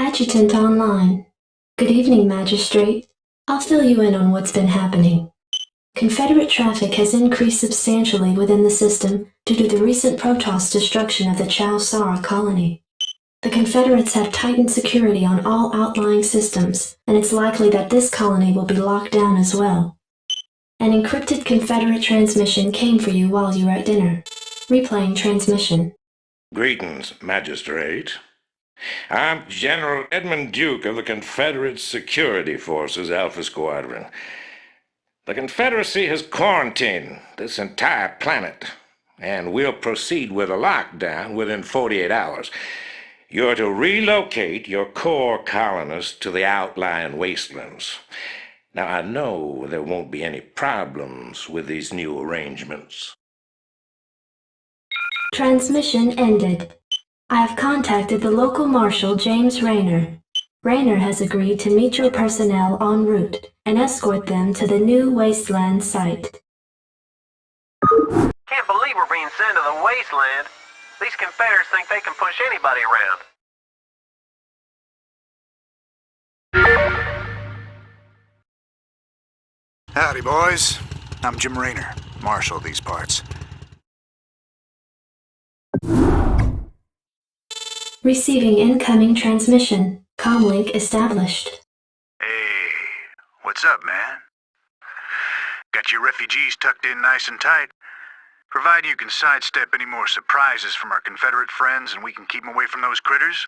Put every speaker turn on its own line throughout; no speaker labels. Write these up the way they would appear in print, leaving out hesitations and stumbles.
Adjutant online. Good evening, Magistrate. I'll fill you in on what's been happening. Confederate traffic has increased substantially within the system due to the recent Protoss destruction of the Chow Sara colony. The Confederates have tightened security on all outlying systems, and it's likely that this colony will be locked down as well. An encrypted Confederate transmission came for you while you were at dinner. Replaying transmission.
Greetings, Magistrate. I'm General Edmund Duke of the Confederate Security Forces Alpha Squadron. The Confederacy has quarantined this entire planet, and we'll proceed with a lockdown within 48 hours. You're to relocate your core colonists to the outlying wastelands. Now, I know there won't be any problems with these new arrangements.
Transmission ended. I have contacted the local marshal, James Rayner. Rayner has agreed to meet your personnel en route and escort them to the new wasteland site.
Can't believe we're being sent to the wasteland. These Confederates think they can push anybody around.
Howdy, boys. I'm Jim Rayner, marshal of these parts.
Receiving incoming transmission. Comlink established.
Hey, what's up, man? Got your refugees tucked in nice and tight. Provided you can sidestep any more surprises from our Confederate friends and we can keep them away from those critters,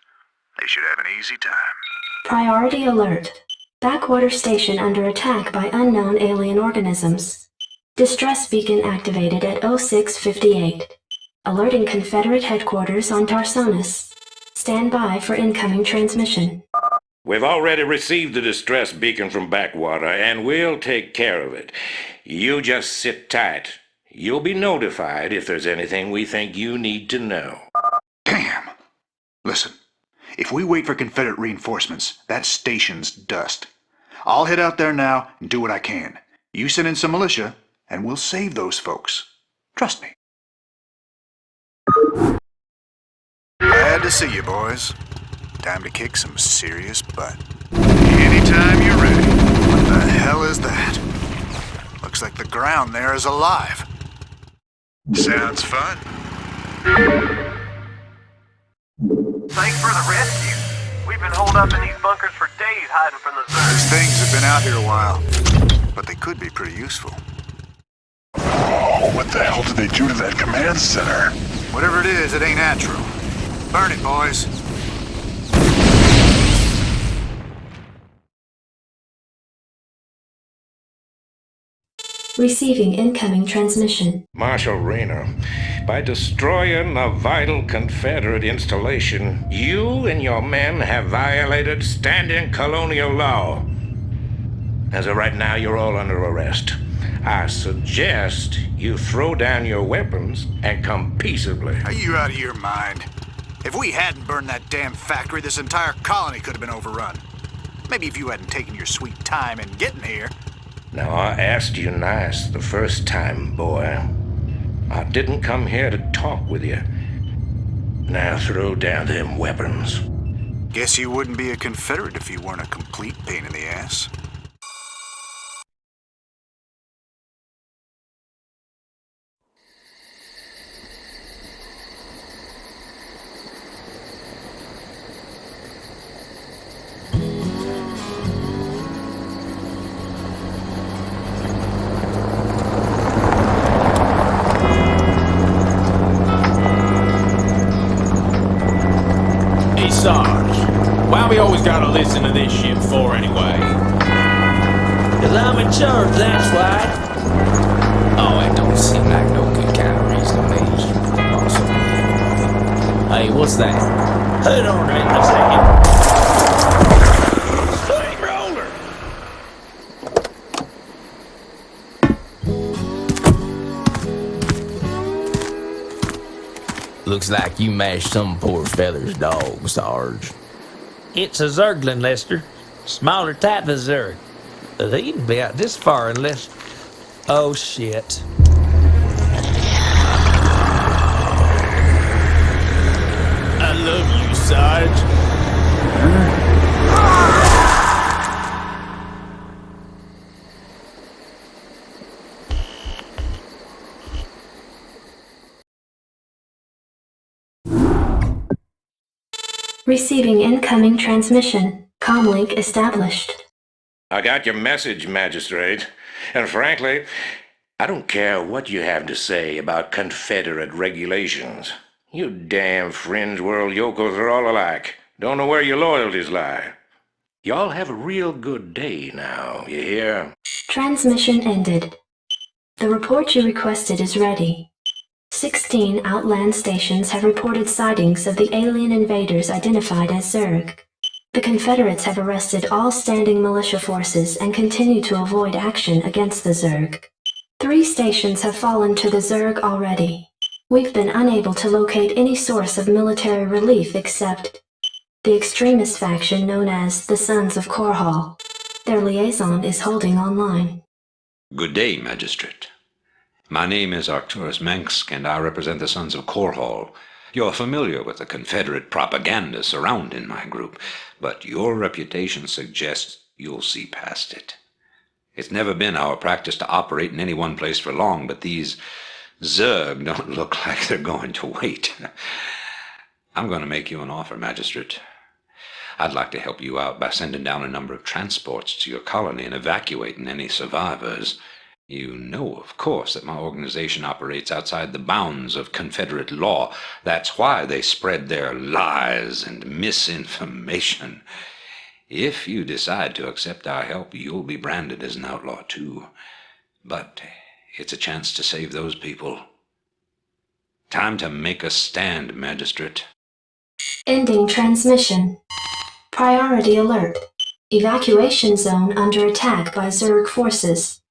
they should have an easy time.
Priority alert. Backwater station under attack by unknown alien organisms. Distress beacon activated at 0658. Alerting Confederate headquarters on Tarsonis. Stand by for incoming transmission.
We've already received the distress beacon from Backwater, and we'll take care of it. You just sit tight. You'll be notified if there's anything we think you need to know.
Damn! Listen, if we wait for Confederate reinforcements, that station's dust. I'll head out there now and do what I can. You send in some militia, and we'll save those folks. Trust me. Glad to see you, boys. Time to kick some serious butt. Anytime you're ready. What the hell is that? Looks like the ground there is alive. Sounds fun.
Thanks for the rescue. We've been holed up in these bunkers for days hiding from the Zerg.
These things have been out here a while, but they could be pretty useful.
Oh, what the hell did they do to that command center?
Whatever it is, it ain't natural. Burn it, boys.
Receiving incoming transmission.
Marshal Rayner, by destroying a vital Confederate installation, you and your men have violated standing colonial law. As of right now, you're all under arrest. I suggest you throw down your weapons and come peaceably.
Are you out of your mind? If we hadn't burned that damn factory, this entire colony could have been overrun. Maybe if you hadn't taken your sweet time in getting here.
Now, I asked you nice the first time, boy. I didn't come here to talk with you. Now throw down them weapons.
Guess you wouldn't be a Confederate if you weren't a complete pain in the ass.
Sarge, why we always gotta listen to this shit for anyway?
'Cause I'm in charge, that's why.
Oh, it don't seem like no good kind of reason to me. Awesome. Hey, what's that?
Hold on a second. Steamroller!
Looks like you mashed some poor fella's dog, Sarge.
It's a Zerglin, Lester. Smaller type of Zerg. They'd be out this far unless... Oh, shit.
I love you, Sarge.
Receiving incoming transmission. Comlink established.
I got your message, Magistrate. And frankly, I don't care what you have to say about Confederate regulations. You damn fringe world yokels are all alike. Don't know where your loyalties lie. Y'all have a real good day now, you hear?
Transmission ended. The report you requested is ready. 16 outland stations have reported sightings of the alien invaders identified as Zerg. The Confederates have arrested all standing militia forces and continue to avoid action against the Zerg. 3 stations have fallen to the Zerg already. We've been unable to locate any source of military relief except the extremist faction known as the Sons of Korhal. Their liaison is holding online.
Good day, Magistrate. My name is Arcturus Mensk, and I represent the Sons of Korhal. You're familiar with the Confederate propaganda surrounding my group, but your reputation suggests you'll see past it. It's never been our practice to operate in any one place for long, but these Zerg don't look like they're going to wait. I'm going to make you an offer, Magistrate. I'd like to help you out by sending down a number of transports to your colony and evacuating any survivors. You know, of course, that my organization operates outside the bounds of Confederate law. That's why they spread their lies and misinformation. If you decide to accept our help, you'll be branded as an outlaw, too. But it's a chance to save those people. Time to make a stand, Magistrate.
Ending transmission. Priority alert. Evacuation zone under attack by Zerg forces.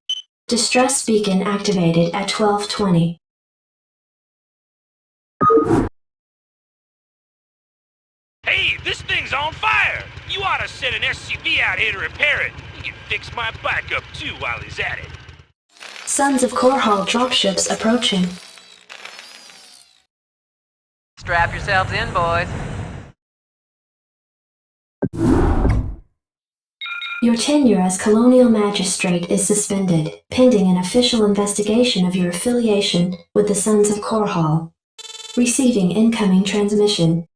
Distress beacon activated at 12:20.
Hey, this thing's on fire! You ought to send an SCV out here to repair it. He can fix my bike up too while he's at it.
Sons of Korhal dropships approaching.
Strap yourselves in, boys.
Your tenure as Colonial Magistrate is suspended, pending an official investigation of your affiliation with the Sons of Korhal. Receiving incoming transmission.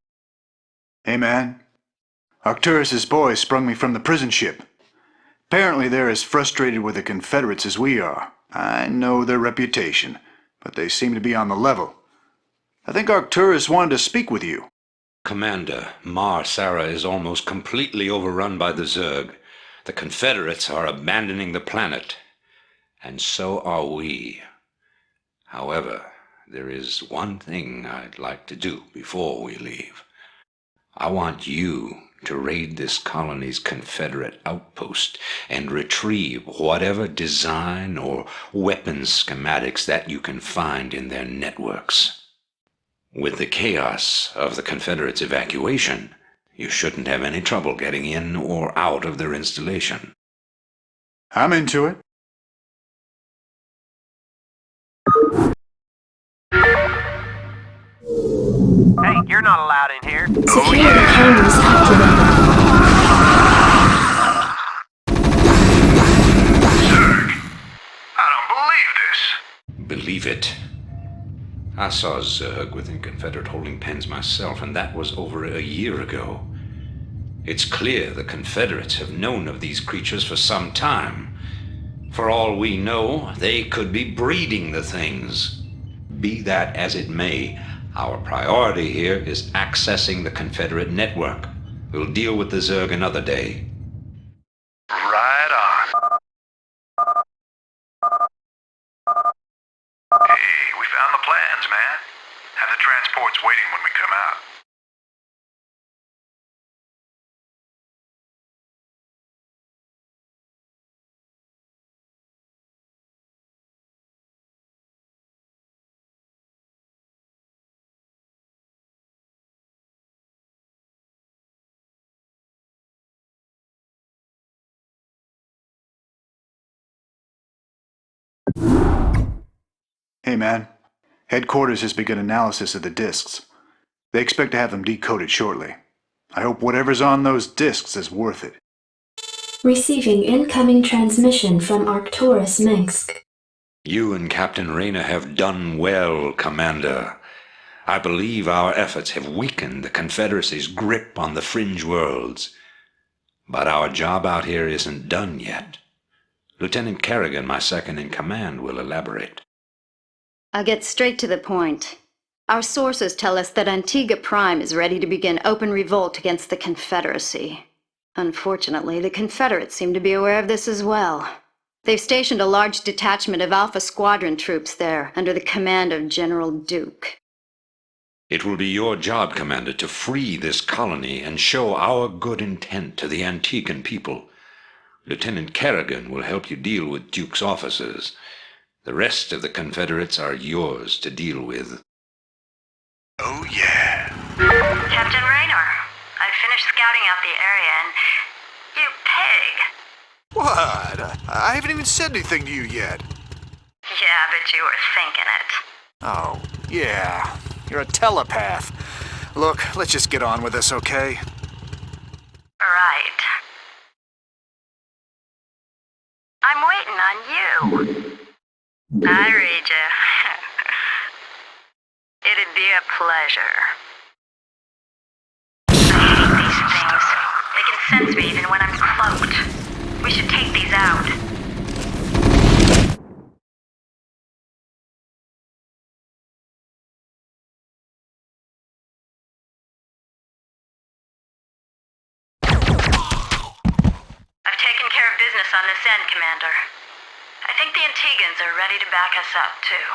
Hey, man. Arcturus's boys sprung me from the prison ship. Apparently they're as frustrated with the Confederates as we are. I know their reputation, but they seem to be on the level. I think Arcturus wanted to speak with you.
Commander, Mar Sara is almost completely overrun by the Zerg. The Confederates are abandoning the planet, and so are we. However, there is one thing I'd like to do before we leave. I want you to raid this colony's Confederate outpost and retrieve whatever design or weapons schematics that you can find in their networks. With the chaos of the Confederates' evacuation, you shouldn't have any trouble getting in or out of their installation.
I'm into it.
Hey, you're not allowed in here.
Security cameras activated.
I don't believe this.
Believe it. I saw Zerg within Confederate holding pens myself, and that was over a year ago. It's clear the Confederates have known of these creatures for some time. For all we know, they could be breeding the things. Be that as it may, our priority here is accessing the Confederate network. We'll deal with the Zerg another day.
Right on. Hey, we found the plans, man. Have the transports waiting when we come out.
Hey, man. Headquarters has begun analysis of the discs. They expect to have them decoded shortly. I hope whatever's on those discs is worth it.
Receiving incoming transmission from Arcturus Minsk.
You and Captain Rayner have done well, Commander. I believe our efforts have weakened the Confederacy's grip on the fringe worlds. But our job out here isn't done yet. Lieutenant Kerrigan, my second-in-command, will elaborate.
I'll get straight to the point. Our sources tell us that Antigua Prime is ready to begin open revolt against the Confederacy. Unfortunately, the Confederates seem to be aware of this as well. They've stationed a large detachment of Alpha Squadron troops there, under the command of General Duke.
It will be your job, Commander, to free this colony and show our good intent to the Antiguan people. Lieutenant Kerrigan will help you deal with Duke's officers. The rest of the Confederates are yours to deal with.
Oh, yeah.
Captain Raynor, I finished scouting out the area and... you pig!
What? I haven't even said anything to you yet.
Yeah, but you were thinking it.
Oh, yeah. You're a telepath. Look, let's just get on with this, okay?
Right. I'm waiting on you. I read you. It'd be a pleasure. I hate these things. They can sense me even when I'm cloaked. We should take these out. I've taken care of business on this end, Commander. I think the Antiguans are ready to back us up, too.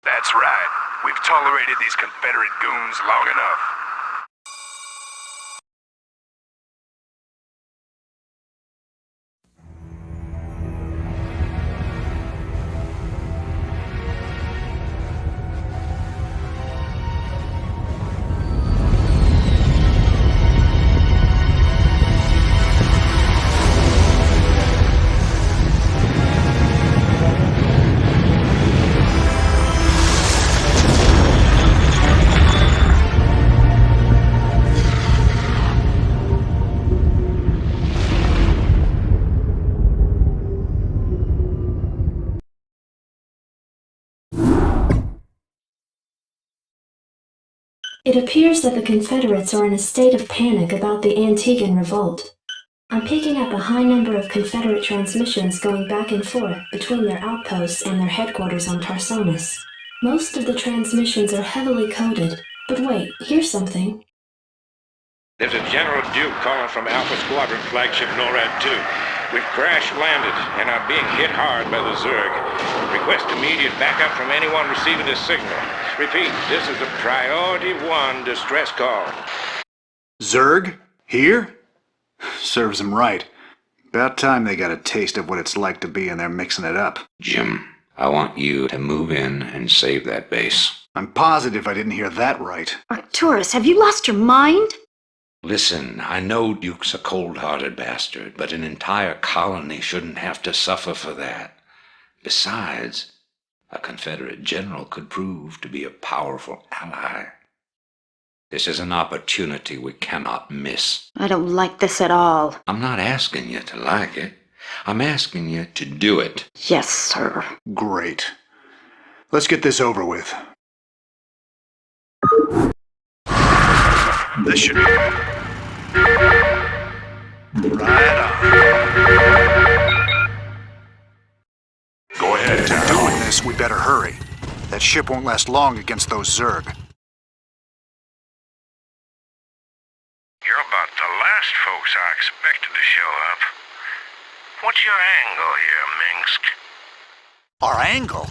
That's right. We've tolerated these Confederate goons long enough.
It appears that the Confederates are in a state of panic about the Antiguan revolt. I'm picking up a high number of Confederate transmissions going back and forth between their outposts and their headquarters on Tarsonis. Most of the transmissions are heavily coded, but wait, here's something.
There's a General Duke calling from Alpha Squadron flagship NORAD 2. We've crash-landed and are being hit hard by the Zerg. Request immediate backup from anyone receiving this signal. Repeat, this is a Priority 1 distress call.
Zerg? Here? Serves them right. About time they got a taste of what it's like to be in there mixing it up.
Jim, I want you to move in and save that base.
I'm positive I didn't hear that right.
Arcturus, have you lost your mind?
Listen, I know Duke's a cold-hearted bastard, but an entire colony shouldn't have to suffer for that. Besides, a Confederate general could prove to be a powerful ally. This is an opportunity we cannot miss.
I don't like this at all.
I'm not asking you to like it. I'm asking you to do it.
Yes, sir.
Great. Let's get this over with. This should be... Right on.
Go ahead,
If we're
Town.
doing this, we better hurry. That ship won't last long against those Zerg.
You're about the last folks I expected to show up. What's your angle here, Minsk?
Our angle?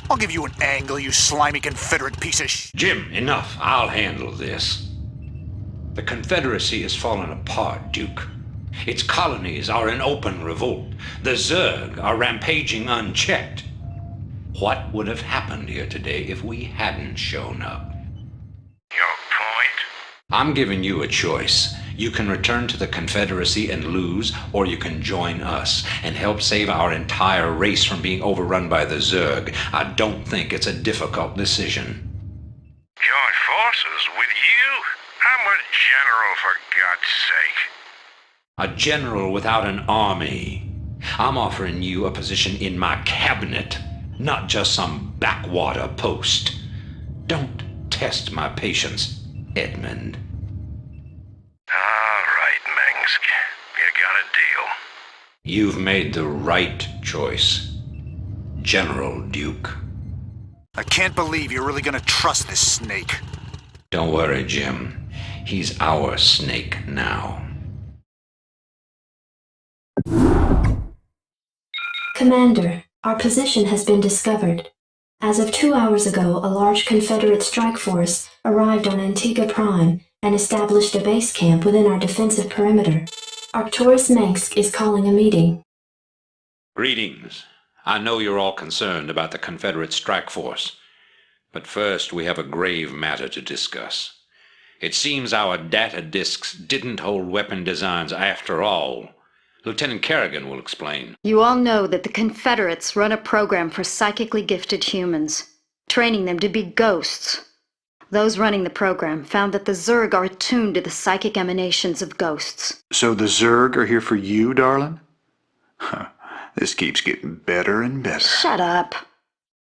I'll give you an angle, you slimy Confederate piece of
Jim, enough. I'll handle this. The Confederacy has fallen apart, Duke. Its colonies are in open revolt. The Zerg are rampaging unchecked. What would have happened here today if we hadn't shown up?
Your point?
I'm giving you a choice. You can return to the Confederacy and lose, or you can join us and help save our entire race from being overrun by the Zerg. I don't think it's a difficult decision.
Join forces with you? I'm You're a general, for God's sake.
A general without an army. I'm offering you a position in my cabinet, not just some backwater post. Don't test my patience, Edmund.
All right, Mengsk. You got a deal.
You've made the right choice, General Duke.
I can't believe you're really gonna trust this snake.
Don't worry, Jim. He's our snake now.
Commander, our position has been discovered. As of 2 hours ago, a large Confederate strike force arrived on Antigua Prime and established a base camp within our defensive perimeter. Arcturus Mengsk is calling a meeting.
Greetings. I know you're all concerned about the Confederate strike force, but first we have a grave matter to discuss. It seems our data disks didn't hold weapon designs after all. Lieutenant Kerrigan will explain.
You all know that the Confederates run a program for psychically gifted humans, training them to be ghosts. Those running the program found that the Zerg are attuned to the psychic emanations of ghosts.
So the Zerg are here for you, darling? Huh. This keeps getting better and better.
Shut up.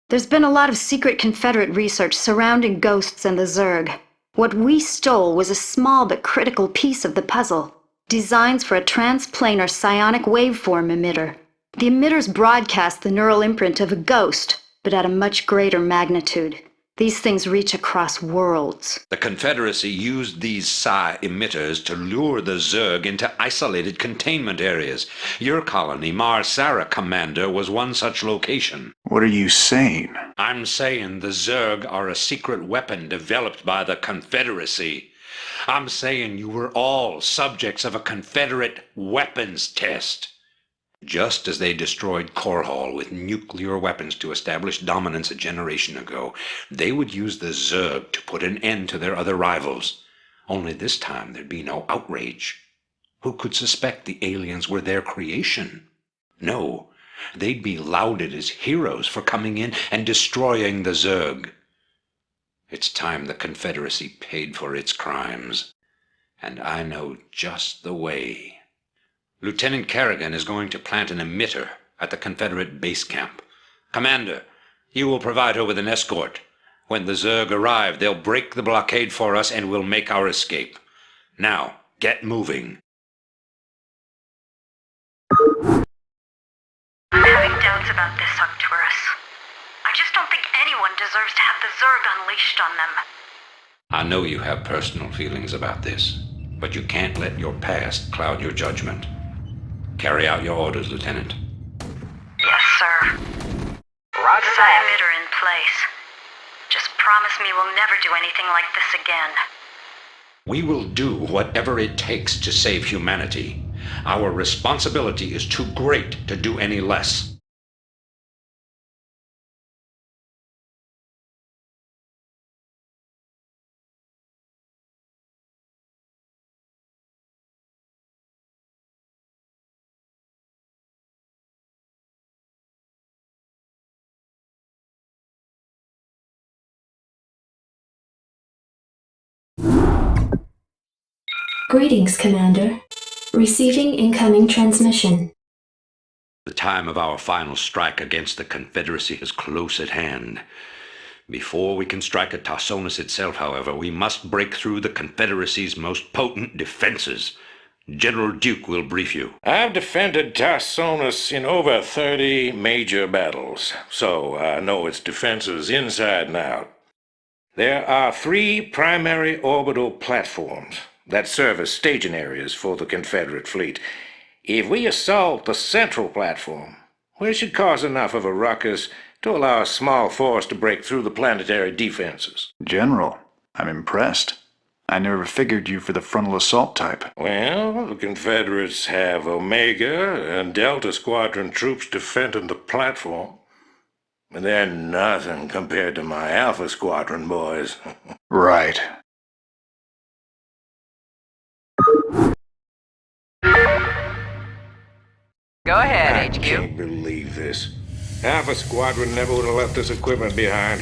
There's been a lot of secret Confederate research surrounding ghosts and the Zerg. What we stole was a small but critical piece of the puzzle. Designs for a transplanar psionic waveform emitter. The emitters broadcast the neural imprint of a ghost, but at a much greater magnitude. These things reach across worlds.
The Confederacy used these psi emitters to lure the Zerg into isolated containment areas. Your colony, Mar-Sara, Commander, was one such location.
What are you saying?
I'm saying the Zerg are a secret weapon developed by the Confederacy. I'm saying you were all subjects of a Confederate weapons test. Just as they destroyed Korhal with nuclear weapons to establish dominance a generation ago, they would use the Zerg to put an end to their other rivals. Only this time there'd be no outrage. Who could suspect the aliens were their creation? No, they'd be lauded as heroes for coming in and destroying the Zerg. It's time the Confederacy paid for its crimes. And I know just the way. Lieutenant Kerrigan is going to plant an emitter at the Confederate base camp. Commander, you will provide her with an escort. When the Zerg arrive, they'll break the blockade for us and we'll make our escape. Now, get moving.
I'm having doubts about this, Arcturus. I just don't think anyone deserves to have the Zerg unleashed on them.
I know you have personal feelings about this, but you can't let your past cloud your judgment. Carry out your orders, Lieutenant.
Yes, sir.
Roger
Psi
that.
emitter in place. Just promise me we'll never do anything like this again.
We will do whatever it takes to save humanity. Our responsibility is too great to do any less.
Greetings, Commander. Receiving incoming transmission.
The time of our final strike against the Confederacy is close at hand. Before we can strike at Tarsonis itself, however, we must break through the Confederacy's most potent defenses. General Duke will brief you.
I've defended Tarsonis in over 30 major battles, so I know its defenses inside and out. There are 3 primary orbital platforms that serve as staging areas for the Confederate fleet. If we assault the central platform, we should cause enough of a ruckus to allow a small force to break through the planetary defenses.
General, I'm impressed. I never figured you for the frontal assault type.
Well, the Confederates have Omega and Delta Squadron troops defending the platform. But they're nothing compared to my Alpha Squadron boys.
Right.
Go ahead,
I
HQ.
can't believe this. Alpha Squadron never would have left this equipment behind.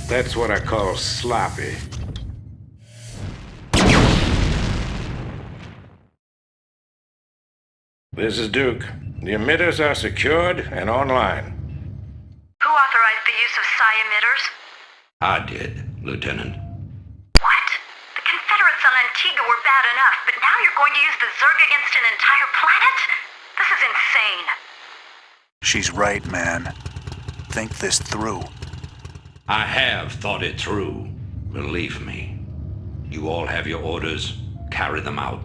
That's what I call sloppy. This is Duke. The emitters are secured and online.
Who authorized the use of psi emitters?
I did, Lieutenant.
What? The Confederates on Antigua were bad enough, but now you're going to use the Zerg against an entire planet? This is insane.
She's right, man. Think this through.
I have thought it through. Believe me. You all have your orders. Carry them out.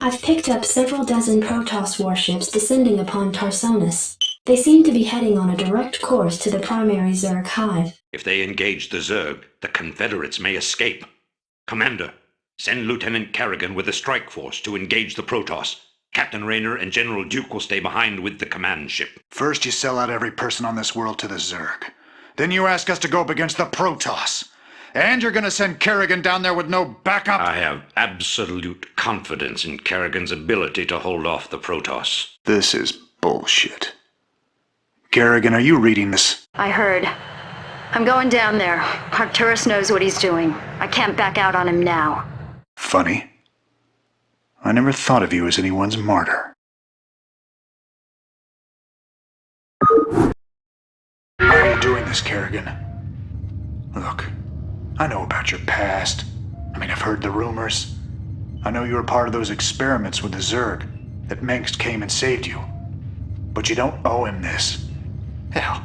I've picked up several dozen Protoss warships descending upon Tarsonis. They seem to be heading on a direct course to the primary Zerg hive.
If they engage the Zerg, the Confederates may escape. Commander, send Lieutenant Kerrigan with the strike force to engage the Protoss. Captain Rayner and General Duke will stay behind with the command ship.
First you sell out every person on this world to the Zerg. Then you ask us to go up against the Protoss. And you're gonna send Kerrigan down there with no backup?
I have absolute confidence in Kerrigan's ability to hold off the Protoss.
This is bullshit. Kerrigan, are you reading this?
I heard. I'm going down there. Arcturus knows what he's doing. I can't back out on him now.
Funny. I never thought of you as anyone's martyr. Why are you doing this, Kerrigan? Look, I know about your past. I've heard the rumors. I know you were part of those experiments with the Zerg, that Mengsk came and saved you. But you don't owe him this. Hell,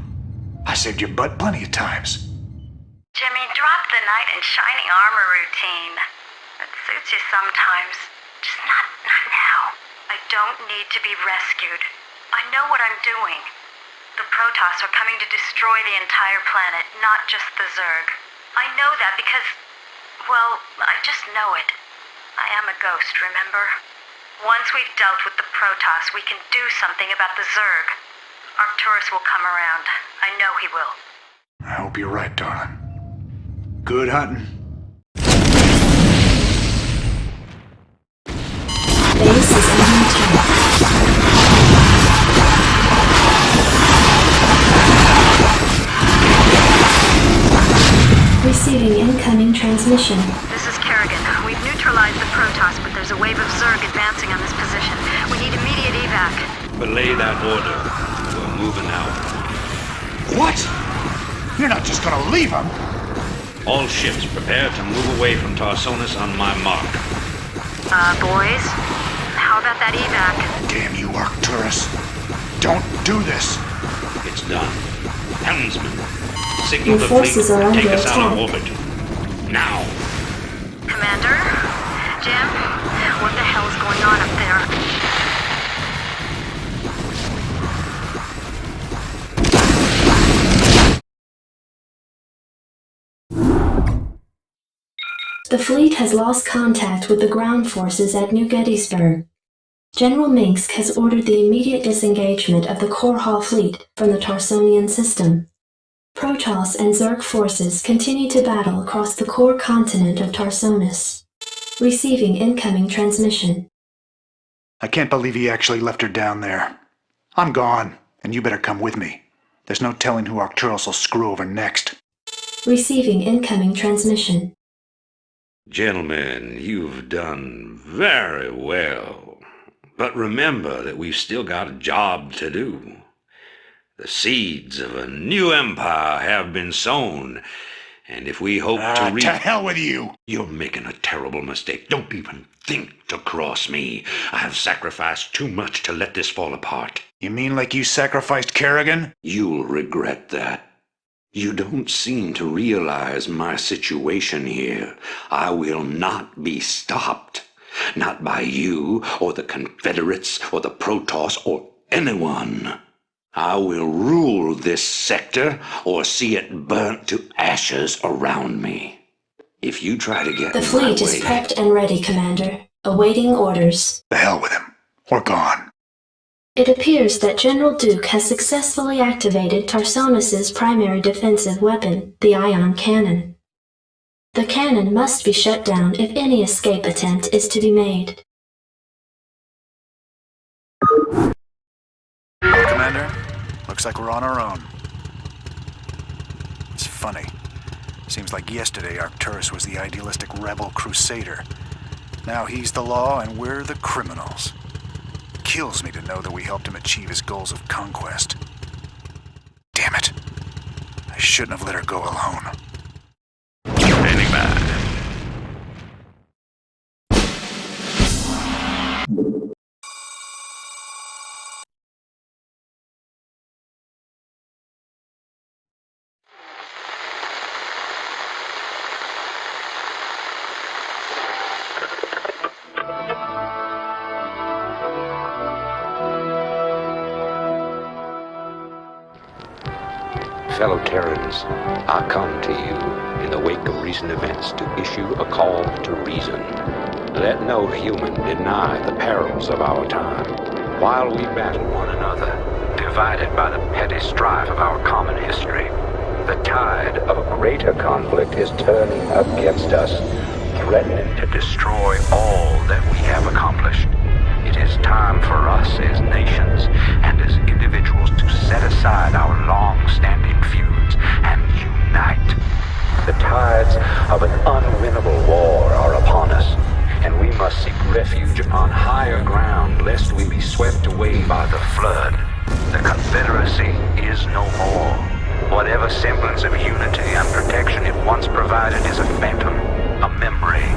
I saved your butt plenty of times.
Jimmy, drop the knight in shining armor routine. It suits you sometimes. Just not now. I don't need to be rescued. I know what I'm doing. The Protoss are coming to destroy the entire planet, not just the Zerg. I know that because, well, I just know it. I am a ghost, remember? Once we've dealt with the Protoss, we can do something about the Zerg. Arcturus will come around. I know he will.
I hope you're right, darling. Good hunting.
Base is under attack. Receiving incoming transmission.
This is Kerrigan. We've neutralized the Protoss, but there's a wave of Zerg advancing on this position. We need immediate evac.
Belay that order. We're moving out.
What? You're not just gonna leave him?
All ships prepare to move away from Tarsonis on my mark.
Boys? How about that evac?
Damn you, Arcturus. Don't do this.
It's done. Helmsman, signal
Your
the
forces
fleet
are
and take
under
us out of
attack.
orbit. Now.
Commander? Jim? What the hell is going on up there?
The fleet has lost contact with the ground forces at New Gettysburg. General Minsk has ordered the immediate disengagement of the Korhal fleet from the Tarsonian system. Protoss and Zerg forces continue to battle across the core continent of Tarsonis. Receiving incoming transmission.
I can't believe he actually left her down there. I'm gone, and you better come with me. There's no telling who Arcturus will screw over next.
Receiving incoming transmission.
Gentlemen, you've done very well. But remember that we've still got a job to do. The seeds of a new empire have been sown, and if we hope to reach...
To hell with you!
You're making a terrible mistake. Don't even think to cross me. I have sacrificed too much to let this fall apart.
You mean like you sacrificed Kerrigan?
You'll regret that. You don't seem to realize my situation here. I will not be stopped. Not by you, or the Confederates, or the Protoss, or anyone. I will rule this sector, or see it burnt to ashes around me. If you try to get
The
in
fleet
my
is
way...
prepped and ready, Commander, awaiting orders.
The hell with him. We're gone.
It appears that General Duke has successfully activated Tarsonis's primary defensive weapon, the ion cannon. The cannon must be shut down if any escape attempt is to be made.
Well, Commander, looks like we're on our own. It's funny. Seems like yesterday Arcturus was the idealistic rebel crusader. Now he's the law and we're the criminals. Kills me to know that we helped him achieve his goals of conquest. Damn it. I shouldn't have let her go alone.
Standing by.
Fellow Terrans, I come to you in the wake of recent events to issue a call to reason. Let no human deny the perils of our time. While we battle one another, divided by the petty strife of our common history, the tide of a greater conflict is turning against us, threatening to destroy all that we have accomplished. It is time for us as nations and as individuals to set aside our long-standing feuds and unite. The tides of an unwinnable war are upon us, and we must seek refuge upon higher ground lest we be swept away by the flood. The Confederacy is no more. Whatever semblance of unity and protection it once provided is a phantom, a memory.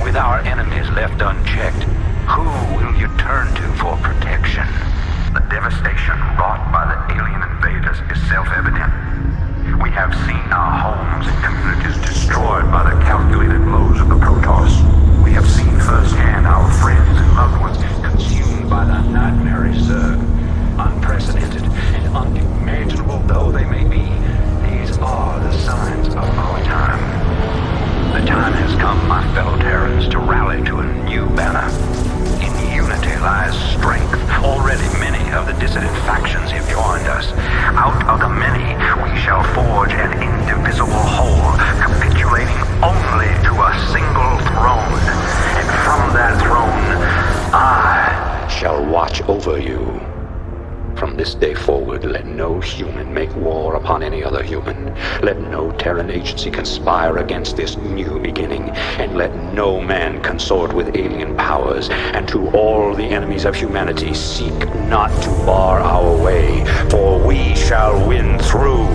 With our enemies left unchecked, who will you turn to for protection?
The devastation wrought by the alien invaders is self-evident. We have seen our homes and communities destroyed by the calculated blows of the Protoss. We have seen firsthand our friends and loved ones consumed by the nightmarish Zerg. Unprecedented and unimaginable though they may be, these are the signs of our time. The time has come, my fellow Terrans, to rally to a new banner. In unity lies strength. Already many of the dissident factions have joined us. Out of the many, we shall forge an indivisible whole, capitulating only to a single throne. And from that throne, I
shall watch over you. From this day forward, let no human make war upon any other human. Let no Terran agency conspire against this new beginning, and let no man consort with alien powers. And to all the enemies of humanity, seek not to bar our way, for we shall win through.